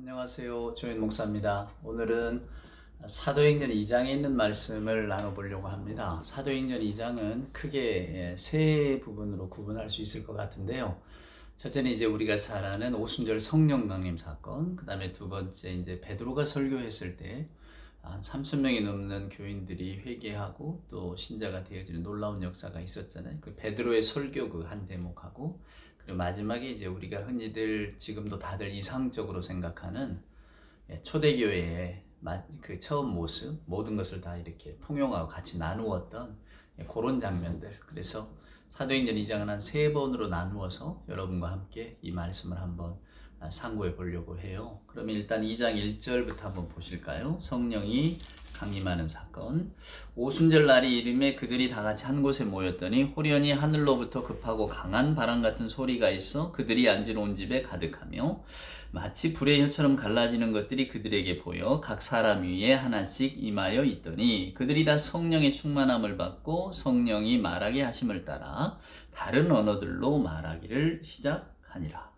안녕하세요. 조인 목사입니다. 오늘은 사도행전 2장에 있는 말씀을 나눠보려고 합니다. 사도행전 2장은 크게 세 부분으로 구분할 수 있을 것 같은데요. 첫째는 이제 우리가 잘 아는 오순절 성령 강림 사건, 그 다음에 두 번째 이제 베드로가 설교했을 때 한 3,000명이 넘는 교인들이 회개하고 또 신자가 되어지는 놀라운 역사가 있었잖아요. 그 베드로의 설교 그 한 대목하고, 그리고 마지막에 이제 우리가 흔히들 지금도 다들 이상적으로 생각하는 초대교회의 그 처음 모습, 모든 것을 다 이렇게 통용하고 같이 나누었던 그런 장면들. 그래서 사도행전 2장은 한 세 번으로 나누어서 여러분과 함께 이 말씀을 한번 상고해 보려고 해요. 그러면 일단 2장 1절부터 한번 보실까요? 성령이 강림하는 사건. 오순절 날이 이름에 그들이 다 같이 한 곳에 모였더니 호련히 하늘로부터 급하고 강한 바람 같은 소리가 있어 그들이 앉은 온 집에 가득하며 마치 불의 혀처럼 갈라지는 것들이 그들에게 보여 각 사람 위에 하나씩 임하여 있더니 그들이 다 성령의 충만함을 받고 성령이 말하게 하심을 따라 다른 언어들로 말하기를 시작하니라.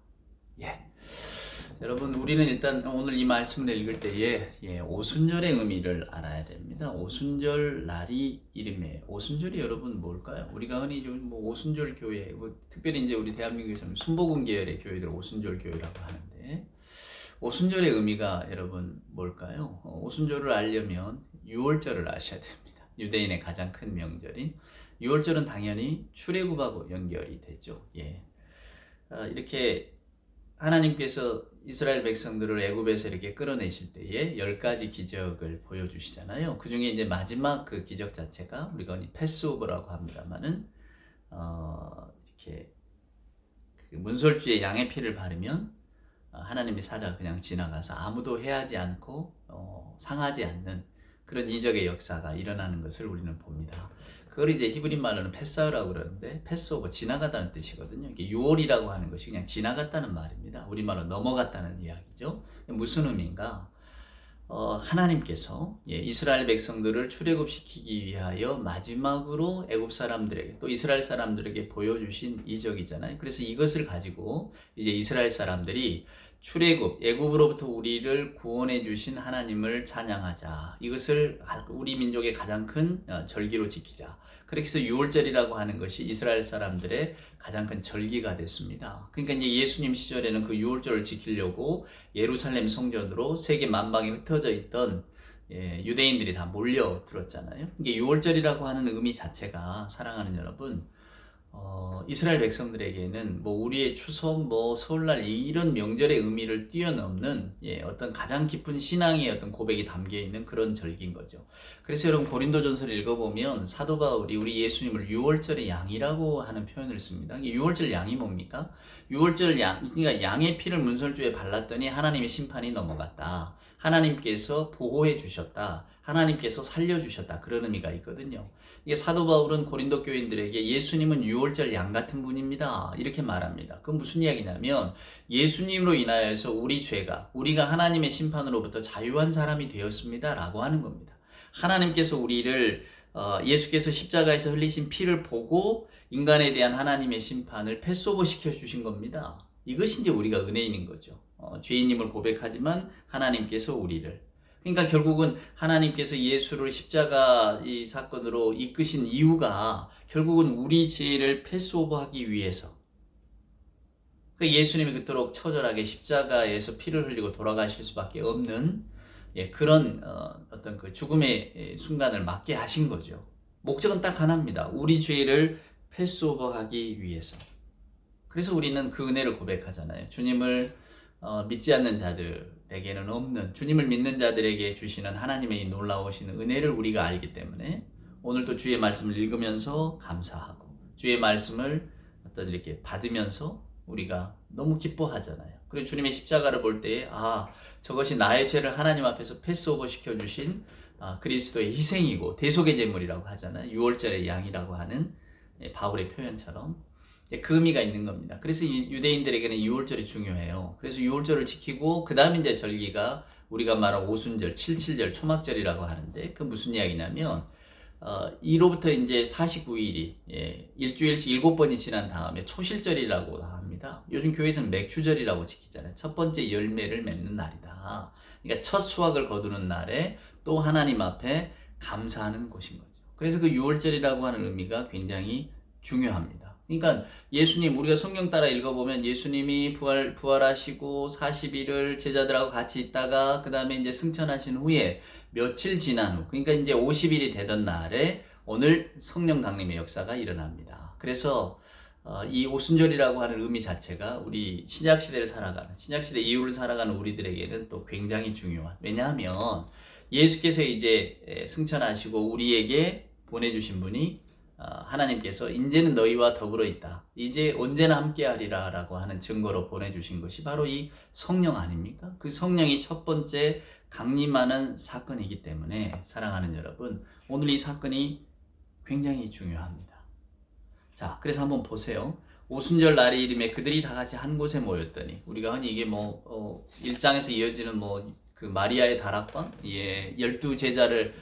여러분, 우리는 일단 오늘 이 말씀을 읽을 때에 오순절의 의미를 알아야 됩니다. 오순절 날이 이름에 오순절이 여러분 뭘까요? 우리가 흔히 뭐 오순절 교회, 특별히 이제 우리 대한민국에서는 순복음 계열의 교회들 오순절 교회라고 하는데, 오순절의 의미가 여러분 뭘까요? 오순절을 알려면 유월절을 아셔야 됩니다. 유대인의 가장 큰 명절인 유월절은 당연히 출애굽하고 연결이 되죠. 이렇게 하나님께서 이스라엘 백성들을 애굽에서 이렇게 끌어내실 때에 10가지 기적을 보여주시잖아요. 그 중에 이제 마지막 그 기적 자체가 우리가 패스오버라고 합니다만은 이렇게 그 문설주에 양의 피를 바르면 하나님의 사자가 그냥 지나가서 아무도 해하지 않고 상하지 않는 그런 이적의 역사가 일어나는 것을 우리는 봅니다. 그걸 이제 히브리 말로는 패사라고 그러는데 패스오버 지나가다는 뜻이거든요. 이게 유월이라고 하는 것이 그냥 지나갔다는 말입니다. 우리말로 넘어갔다는 이야기죠. 무슨 의미인가? 하나님께서 이스라엘 백성들을 출애굽시키기 위하여 마지막으로 애굽 사람들에게 또 이스라엘 사람들에게 보여주신 이적이잖아요. 그래서 이것을 가지고 이제 이스라엘 사람들이 출애굽, 애굽으로부터 우리를 구원해 주신 하나님을 찬양하자. 이것을 우리 민족의 가장 큰 절기로 지키자. 그래서 유월절이라고 하는 것이 이스라엘 사람들의 가장 큰 절기가 됐습니다. 그러니까 이제 예수님 시절에는 그 유월절을 지키려고 예루살렘 성전으로 세계 만방에 흩어져 있던 유대인들이 다 몰려들었잖아요. 이게 유월절이라고 하는 의미 자체가 사랑하는 여러분, 이스라엘 백성들에게는 뭐 우리의 추석, 뭐 설날 이런 명절의 의미를 뛰어넘는 어떤 가장 깊은 신앙의 어떤 고백이 담겨 있는 그런 절기인 거죠. 그래서 여러분 고린도전서를 읽어보면 사도 바울이 우리 예수님을 유월절의 양이라고 하는 표현을 씁니다. 유월절 양이 뭡니까? 유월절 양, 그러니까 양의 피를 문설주에 발랐더니 하나님의 심판이 넘어갔다. 하나님께서 보호해 주셨다. 하나님께서 살려주셨다. 그런 의미가 있거든요. 이게 사도 바울은 고린도 교인들에게 예수님은 유월절 양 같은 분입니다. 이렇게 말합니다. 그건 무슨 이야기냐면 예수님으로 인하여서 우리가 하나님의 심판으로부터 자유한 사람이 되었습니다. 라고 하는 겁니다. 하나님께서 우리를 예수께서 십자가에서 흘리신 피를 보고 인간에 대한 하나님의 심판을 패스오버 시켜주신 겁니다. 이것이 이제 우리가 은혜인인 거죠. 죄인임을 고백하지만 하나님께서 우리를, 그러니까 결국은 하나님께서 예수를 십자가 이 사건으로 이끄신 이유가 결국은 우리 죄를 패스오버하기 위해서, 그러니까 예수님이 그토록 처절하게 십자가에서 피를 흘리고 돌아가실 수밖에 없는 그런 어떤 그 죽음의 순간을 맞게 하신 거죠. 목적은 딱 하나입니다. 우리 죄를 패스오버하기 위해서. 그래서 우리는 그 은혜를 고백하잖아요. 주님을 믿지 않는 자들에게는 없는, 주님을 믿는 자들에게 주시는 하나님의 이 놀라우신 은혜를 우리가 알기 때문에 오늘도 주의 말씀을 읽으면서 감사하고 주의 말씀을 어떤 이렇게 받으면서 우리가 너무 기뻐하잖아요. 그리고 주님의 십자가를 볼 때에 저것이 나의 죄를 하나님 앞에서 패스오버 시켜주신 그리스도의 희생이고 대속의 제물이라고 하잖아요. 유월절의 양이라고 하는 바울의 표현처럼 그 의미가 있는 겁니다. 그래서 유대인들에게는 유월절이 중요해요. 그래서 유월절을 지키고 그 다음 이제 절기가 우리가 말한 오순절, 칠칠절, 초막절이라고 하는데 그 무슨 이야기냐면 이로부터 이제 49일이 일주일씩 7번이 지난 다음에 초실절이라고 합니다. 요즘 교회에서는 맥주절이라고 지키잖아요. 첫 번째 열매를 맺는 날이다. 곳이다. 그러니까 첫 수확을 거두는 날에 또 하나님 앞에 감사하는 곳인 거죠. 그래서 그 유월절이라고 하는 의미가 굉장히 중요합니다. 그러니까 예수님, 우리가 성경 따라 읽어보면 예수님이 부활하시고 40일을 제자들하고 같이 있다가 그 다음에 이제 승천하신 후에 며칠 지난 후, 그러니까 이제 50일이 되던 날에 오늘 성령 강림의 역사가 일어납니다. 그래서 이 오순절이라고 하는 의미 자체가 우리 신약시대를 살아가는, 신약시대 이후를 살아가는 우리들에게는 또 굉장히 중요한, 왜냐하면 예수께서 이제 승천하시고 우리에게 보내주신 분이 하나님께서 이제는 너희와 더불어 있다, 이제 언제나 함께하리라 라고 하는 증거로 보내주신 것이 바로 이 성령 아닙니까? 그 성령이 첫 번째 강림하는 사건이기 때문에 사랑하는 여러분, 오늘 이 사건이 굉장히 중요합니다. 자, 그래서 한번 보세요. 오순절 날이 이름에 그들이 다 같이 한 곳에 모였더니, 우리가 흔히 이게 1장에서 이어지는 그 마리아의 다락방, 12제자를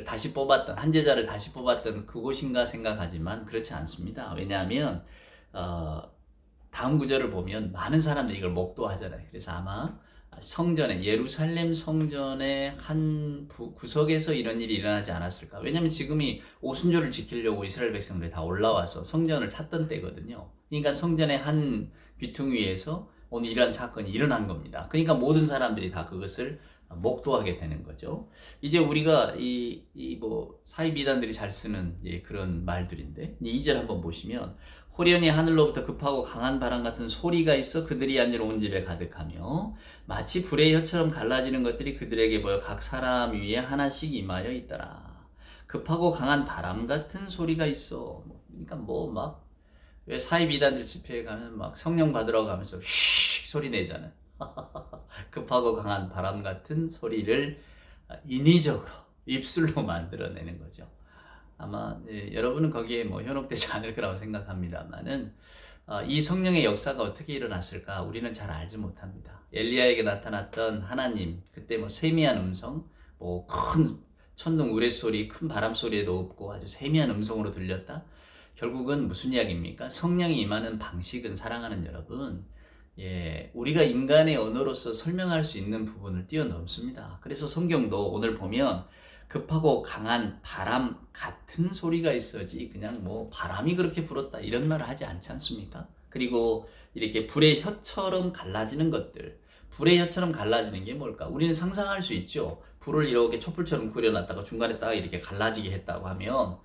다시 뽑았던, 한 제자를 다시 뽑았던 그곳인가 생각하지만 그렇지 않습니다. 왜냐하면 다음 구절을 보면 많은 사람들이 이걸 목도하잖아요. 그래서 아마 성전에, 예루살렘 성전의 한 구석에서 이런 일이 일어나지 않았을까. 왜냐하면 지금이 오순절을 지키려고 이스라엘 백성들이 다 올라와서 성전을 찾던 때거든요. 그러니까 성전의 한 귀퉁 위에서 오늘 이러한 사건이 일어난 겁니다. 그러니까 모든 사람들이 다 그것을 목도하게 되는 거죠. 이제 우리가 사이비단들이 잘 쓰는 그런 말들인데, 2절 한번 보시면, 호련히 하늘로부터 급하고 강한 바람 같은 소리가 있어 그들이 앉은 온 집에 가득하며 마치 불의 혀처럼 갈라지는 것들이 그들에게 보여 각 사람 위에 하나씩 임하여 있더라. 급하고 강한 바람 같은 소리가 있어. 그러니까 왜 사이비단들 집회에 가면 막 성령 받으러 가면서 휘 소리 내잖아요. 급하고 강한 바람 같은 소리를 인위적으로 입술로 만들어내는 거죠. 아마 여러분은 거기에 현혹되지 않을 거라고 생각합니다만은 이 성령의 역사가 어떻게 일어났을까 우리는 잘 알지 못합니다. 엘리야에게 나타났던 하나님, 그때 세미한 음성, 큰 천둥 우레소리, 큰 바람 소리에도 없고 아주 세미한 음성으로 들렸다. 결국은 무슨 이야기입니까? 성령이 임하는 방식은, 사랑하는 여러분, 우리가 인간의 언어로서 설명할 수 있는 부분을 뛰어넘습니다. 그래서 성경도 오늘 보면 급하고 강한 바람 같은 소리가 있어지 그냥 바람이 그렇게 불었다 이런 말을 하지 않지 않습니까? 그리고 이렇게 불의 혀처럼 갈라지는 것들, 불의 혀처럼 갈라지는 게 뭘까? 우리는 상상할 수 있죠. 불을 이렇게 촛불처럼 그려놨다가 중간에 딱 이렇게 갈라지게 했다고 하면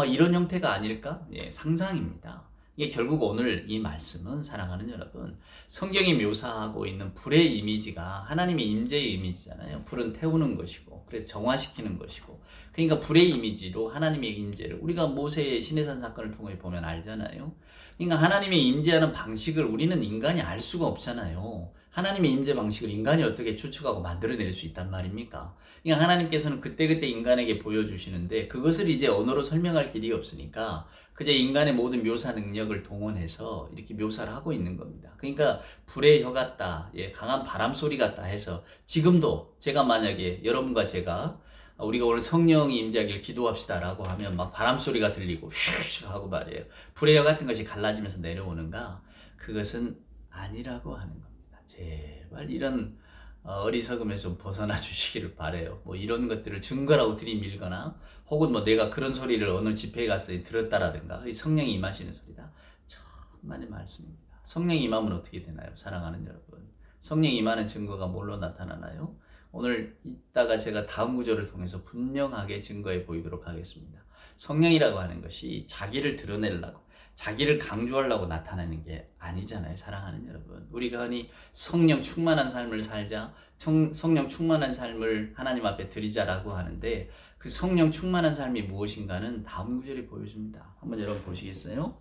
이런 형태가 아닐까? 상상입니다. 이게 결국 오늘 이 말씀은, 사랑하는 여러분, 성경이 묘사하고 있는 불의 이미지가 하나님의 임재의 이미지잖아요. 불은 태우는 것이고, 그래서 정화시키는 것이고, 그러니까 불의 이미지로 하나님의 임재를 우리가 모세의 시내산 사건을 통해 보면 알잖아요. 그러니까 하나님의 임재하는 방식을 우리는 인간이 알 수가 없잖아요. 하나님의 임재 방식을 인간이 어떻게 추측하고 만들어낼 수 있단 말입니까? 그러니까 하나님께서는 그때그때 인간에게 보여주시는데 그것을 이제 언어로 설명할 길이 없으니까 그저 인간의 모든 묘사 능력을 동원해서 이렇게 묘사를 하고 있는 겁니다. 그러니까 불의 혀 같다, 강한 바람 소리 같다 해서 지금도 제가 만약에 여러분과 제가 우리가 오늘 성령이 임재하길 기도합시다라고 하면 바람 소리가 들리고 슉슉 하고 말이에요. 불의 혀 같은 것이 갈라지면서 내려오는가? 그것은 아니라고 하는 겁니다. 제발 이런 어리석음에 좀 벗어나 주시기를 바래요. 이런 것들을 증거라고 들이밀거나 혹은 내가 그런 소리를 어느 집회에 갔을 때 들었다라든가, 이 성령이 임하시는 소리다. 천만의 말씀입니다. 성령이 임하면 어떻게 되나요? 사랑하는 여러분, 성령이 임하는 증거가 뭘로 나타나나요? 오늘 이따가 제가 다음 구절을 통해서 분명하게 증거해 보이도록 하겠습니다. 성령이라고 하는 것이 자기를 드러내려고, 자기를 강조하려고 나타나는 게 아니잖아요. 사랑하는 여러분, 우리가 흔히 성령 충만한 삶을 살자, 성령 충만한 삶을 하나님 앞에 드리자라고 하는데 그 성령 충만한 삶이 무엇인가는 다음 구절이 보여줍니다. 한번 여러분 보시겠어요?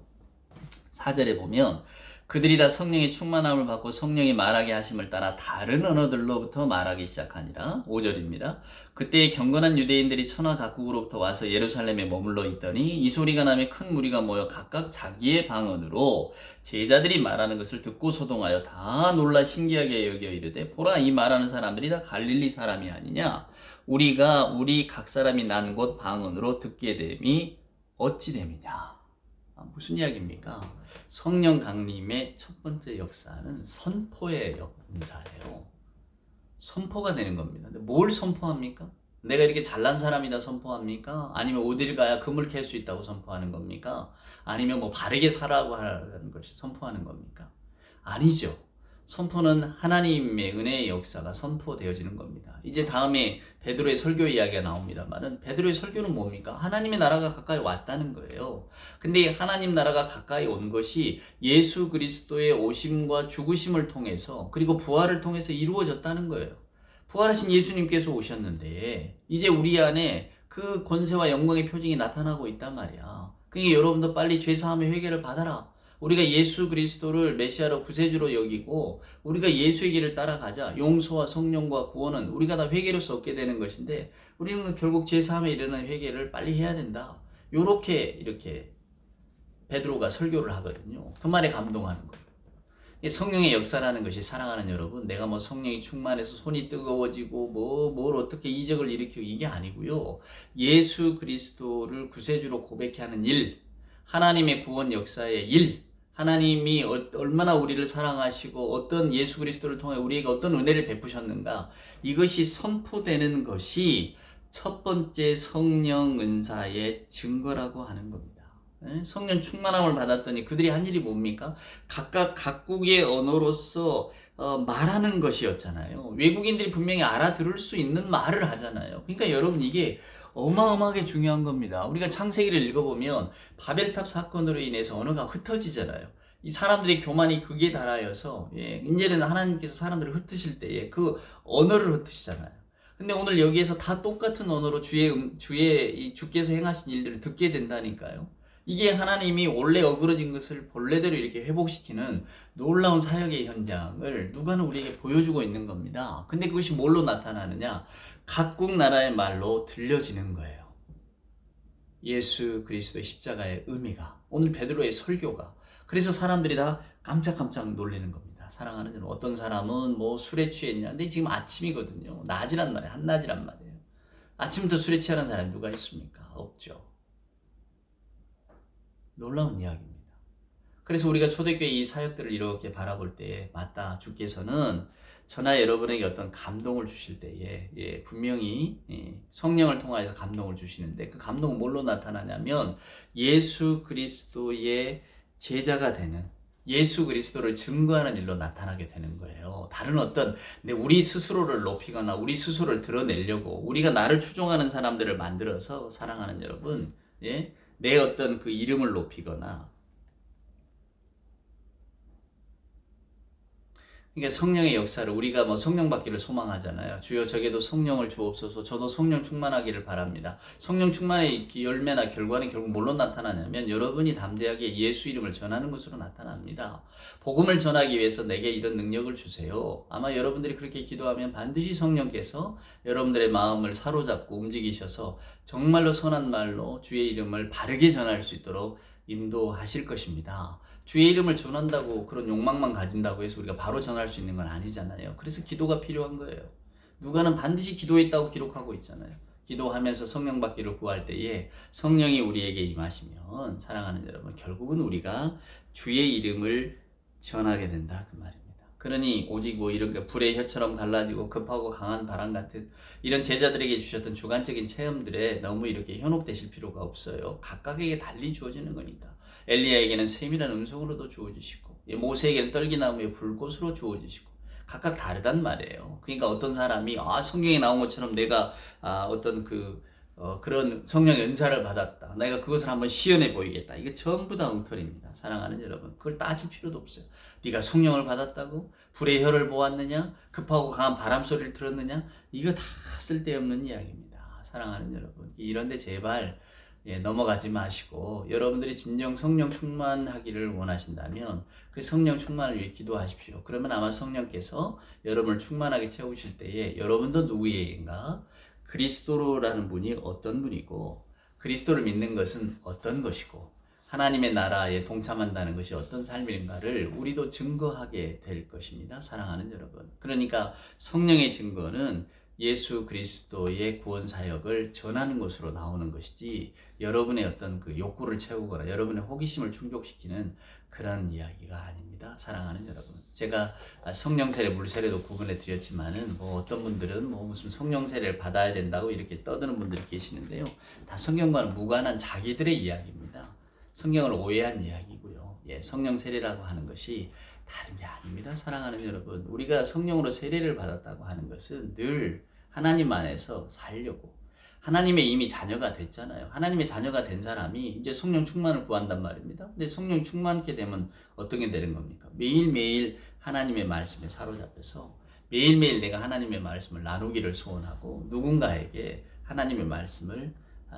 4절에 보면 그들이 다 성령의 충만함을 받고 성령이 말하게 하심을 따라 다른 언어들로부터 말하기 시작하니라. 5절입니다. 그때 경건한 유대인들이 천하 각국으로부터 와서 예루살렘에 머물러 있더니 이 소리가 나며 큰 무리가 모여 각각 자기의 방언으로 제자들이 말하는 것을 듣고 소동하여 다 놀라 신기하게 여겨 이르되, 보라, 이 말하는 사람들이 다 갈릴리 사람이 아니냐? 우리가 우리 각 사람이 난 곳 방언으로 듣게 됨이 어찌 됨이냐? 무슨 이야기입니까? 성령 강림의 첫 번째 역사는 선포의 역사예요. 선포가 되는 겁니다. 근데 뭘 선포합니까? 내가 이렇게 잘난 사람이다 선포합니까? 아니면 어딜 가야 금을 캘 수 있다고 선포하는 겁니까? 아니면 뭐 바르게 살라고 하는 것이 선포하는 겁니까? 아니죠. 선포는 하나님의 은혜의 역사가 선포되어지는 겁니다. 이제 다음에 베드로의 설교 이야기가 나옵니다만은 베드로의 설교는 뭡니까? 하나님의 나라가 가까이 왔다는 거예요. 근데 하나님 나라가 가까이 온 것이 예수 그리스도의 오심과 죽으심을 통해서 그리고 부활을 통해서 이루어졌다는 거예요. 부활하신 예수님께서 오셨는데 이제 우리 안에 그 권세와 영광의 표징이 나타나고 있단 말이야. 그러니까 여러분도 빨리 죄사함의 회개를 받아라. 우리가 예수 그리스도를 메시아로 구세주로 여기고 우리가 예수의 길을 따라가자. 용서와 성령과 구원은 우리가 다 회개로서 얻게 되는 것인데 우리는 결국 제3에 이르는 회개를 빨리 해야 된다. 이렇게 베드로가 설교를 하거든요. 그 말에 감동하는 거예요. 성령의 역사라는 것이, 사랑하는 여러분, 내가 뭐 성령이 충만해서 손이 뜨거워지고 뭘 어떻게 이적을 일으키고 이게 아니고요. 예수 그리스도를 구세주로 고백하는 일, 하나님의 구원 역사의 일, 하나님이 얼마나 우리를 사랑하시고 어떤 예수 그리스도를 통해 우리에게 어떤 은혜를 베푸셨는가, 이것이 선포되는 것이 첫 번째 성령 은사의 증거라고 하는 겁니다. 성령 충만함을 받았더니 그들이 한 일이 뭡니까? 각각 각국의 언어로서 말하는 것이었잖아요. 외국인들이 분명히 알아들을 수 있는 말을 하잖아요. 그러니까 여러분, 이게 어마어마하게 중요한 겁니다. 우리가 창세기를 읽어보면 바벨탑 사건으로 인해서 언어가 흩어지잖아요. 이 사람들의 교만이 극에 달하여서 이제는 하나님께서 사람들을 흩으실 때에 그 언어를 흩으시잖아요. 근데 오늘 여기에서 다 똑같은 언어로 주께서 행하신 일들을 듣게 된다니까요. 이게 하나님이 원래 어그러진 것을 본래대로 이렇게 회복시키는 놀라운 사역의 현장을 누가는 우리에게 보여주고 있는 겁니다. 근데 그것이 뭘로 나타나느냐? 각국 나라의 말로 들려지는 거예요. 예수 그리스도의 십자가의 의미가, 오늘 베드로의 설교가. 그래서 사람들이 다 깜짝깜짝 놀라는 겁니다. 사랑하는 여러분, 어떤 사람은 뭐 술에 취했냐? 근데 지금 아침이거든요. 낮이란 말이에요. 한낮이란 말이에요. 아침부터 술에 취하는 사람이 누가 있습니까? 없죠. 놀라운 이야기입니다. 그래서 우리가 초대교회 이 사역들을 이렇게 바라볼 때에, 맞다, 주께서는 저나 여러분에게 어떤 감동을 주실 때에 분명히 성령을 통하여서 감동을 주시는데, 그 감동은 뭘로 나타나냐면 예수 그리스도의 제자가 되는, 예수 그리스도를 증거하는 일로 나타나게 되는 거예요. 다른 어떤 우리 스스로를 높이거나 우리 스스로를 드러내려고 우리가 나를 추종하는 사람들을 만들어서, 사랑하는 여러분, 내 어떤 그 이름을 높이거나, 그러니까 성령의 역사를, 우리가 뭐 성령 받기를 소망하잖아요. 주여 저에게도 성령을 주옵소서. 저도 성령 충만하기를 바랍니다. 성령 충만의 열매나 결과는 결국 뭘로 나타나냐면 여러분이 담대하게 예수 이름을 전하는 것으로 나타납니다. 복음을 전하기 위해서 내게 이런 능력을 주세요. 아마 여러분들이 그렇게 기도하면 반드시 성령께서 여러분들의 마음을 사로잡고 움직이셔서 정말로 선한 말로 주의 이름을 바르게 전할 수 있도록 인도하실 것입니다. 주의 이름을 전한다고 그런 욕망만 가진다고 해서 우리가 바로 전할 수 있는 건 아니잖아요. 그래서 기도가 필요한 거예요. 누가는 반드시 기도했다고 기록하고 있잖아요. 기도하면서 성령 받기를 구할 때에 성령이 우리에게 임하시면, 사랑하는 여러분, 결국은 우리가 주의 이름을 전하게 된다, 그 말입니다. 그러니 오직 뭐 이런 불의 혀처럼 갈라지고 급하고 강한 바람 같은 이런 제자들에게 주셨던 주관적인 체험들에 너무 이렇게 현혹되실 필요가 없어요. 각각에게 달리 주어지는 거니까. 엘리야에게는 샘이라는 음성으로도 주어지시고, 모세에게는 떨기나무의 불꽃으로 주어지시고, 각각 다르단 말이에요. 그러니까 어떤 사람이 성경에 나온 것처럼 내가 어떤 그런 성령의 은사를 받았다, 내가 그것을 한번 시연해 보이겠다, 이게 전부 다 엉터리입니다. 사랑하는 여러분, 그걸 따질 필요도 없어요. 네가 성령을 받았다고? 불의 혀를 보았느냐? 급하고 강한 바람 소리를 들었느냐? 이거 다 쓸데없는 이야기입니다. 사랑하는 여러분, 이런데 제발 넘어가지 마시고, 여러분들이 진정 성령 충만하기를 원하신다면 그 성령 충만을 위해 기도하십시오. 그러면 아마 성령께서 여러분을 충만하게 채우실 때에 여러분도 누구에게인가, 그리스도라는 분이 어떤 분이고, 그리스도를 믿는 것은 어떤 것이고, 하나님의 나라에 동참한다는 것이 어떤 삶인가를 우리도 증거하게 될 것입니다. 사랑하는 여러분, 그러니까 성령의 증거는 예수 그리스도의 구원 사역을 전하는 것으로 나오는 것이지 여러분의 어떤 그 욕구를 채우거나 여러분의 호기심을 충족시키는 그런 이야기가 아닙니다. 사랑하는 여러분. 제가 성령 세례, 물 세례도 구분해 드렸지만은 뭐 어떤 분들은 뭐 무슨 성령 세례를 받아야 된다고 이렇게 떠드는 분들이 계시는데요. 다 성경과는 무관한 자기들의 이야기입니다. 성경을 오해한 이야기고요. 예, 성령 세례라고 하는 것이 다른 게 아닙니다. 사랑하는 여러분, 우리가 성령으로 세례를 받았다고 하는 것은 늘 하나님 안에서 살려고, 하나님의 이미 자녀가 됐잖아요. 하나님의 자녀가 된 사람이 이제 성령 충만을 구한단 말입니다. 근데 성령 충만케 되면 어떻게 되는 겁니까? 매일매일 하나님의 말씀에 사로잡혀서 매일매일 내가 하나님의 말씀을 나누기를 소원하고 누군가에게 하나님의 말씀을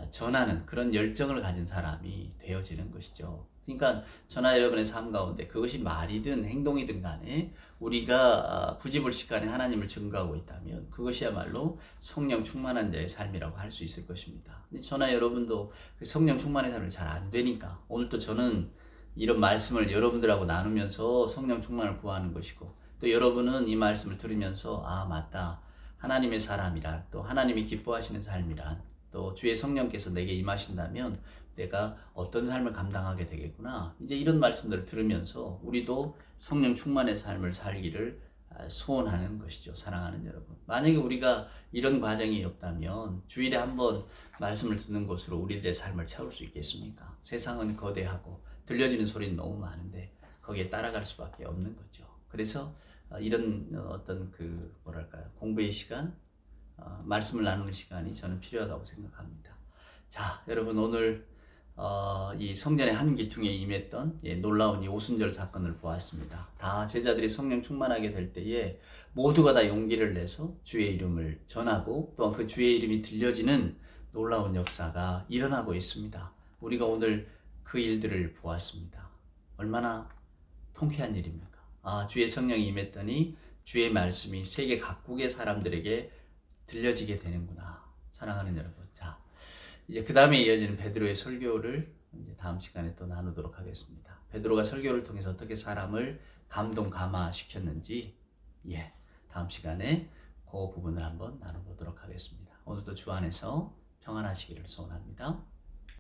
전하는 그런 열정을 가진 사람이 되어지는 것이죠. 그러니까 저나 여러분의 삶 가운데 그것이 말이든 행동이든 간에 우리가 부지불식간에 하나님을 증거하고 있다면 그것이야말로 성령 충만한 자의 삶이라고 할 수 있을 것입니다. 근데 저나 여러분도 그 성령 충만의 삶이 잘 안 되니까 오늘 또 저는 이런 말씀을 여러분들하고 나누면서 성령 충만을 구하는 것이고 또 여러분은 이 말씀을 들으면서 아 맞다, 하나님의 사람이란 또 하나님이 기뻐하시는 삶이란 또 주의 성령께서 내게 임하신다면 내가 어떤 삶을 감당하게 되겠구나. 이제 이런 말씀들을 들으면서 우리도 성령 충만의 삶을 살기를 소원하는 것이죠. 사랑하는 여러분. 만약에 우리가 이런 과정이 없다면 주일에 한번 말씀을 듣는 것으로 우리들의 삶을 채울 수 있겠습니까? 세상은 거대하고 들려지는 소리는 너무 많은데 거기에 따라갈 수밖에 없는 거죠. 그래서 이런 어떤 그 뭐랄까요, 공부의 시간, 말씀을 나누는 시간이 저는 필요하다고 생각합니다. 자, 여러분 오늘 이 성전의 한 기퉁에 임했던 놀라운 이 오순절 사건을 보았습니다. 다 제자들이 성령 충만하게 될 때에 모두가 다 용기를 내서 주의 이름을 전하고 또한 그 주의 이름이 들려지는 놀라운 역사가 일어나고 있습니다. 우리가 오늘 그 일들을 보았습니다. 얼마나 통쾌한 일입니까? 주의 성령이 임했더니 주의 말씀이 세계 각국의 사람들에게 들려지게 되는구나. 사랑하는 여러분. 자, 이제 그 다음에 이어지는 베드로의 설교를 이제 다음 시간에 또 나누도록 하겠습니다. 베드로가 설교를 통해서 어떻게 사람을 감동 감화시켰는지 다음 시간에 그 부분을 한번 나눠보도록 하겠습니다. 오늘도 주 안에서 평안하시기를 소원합니다.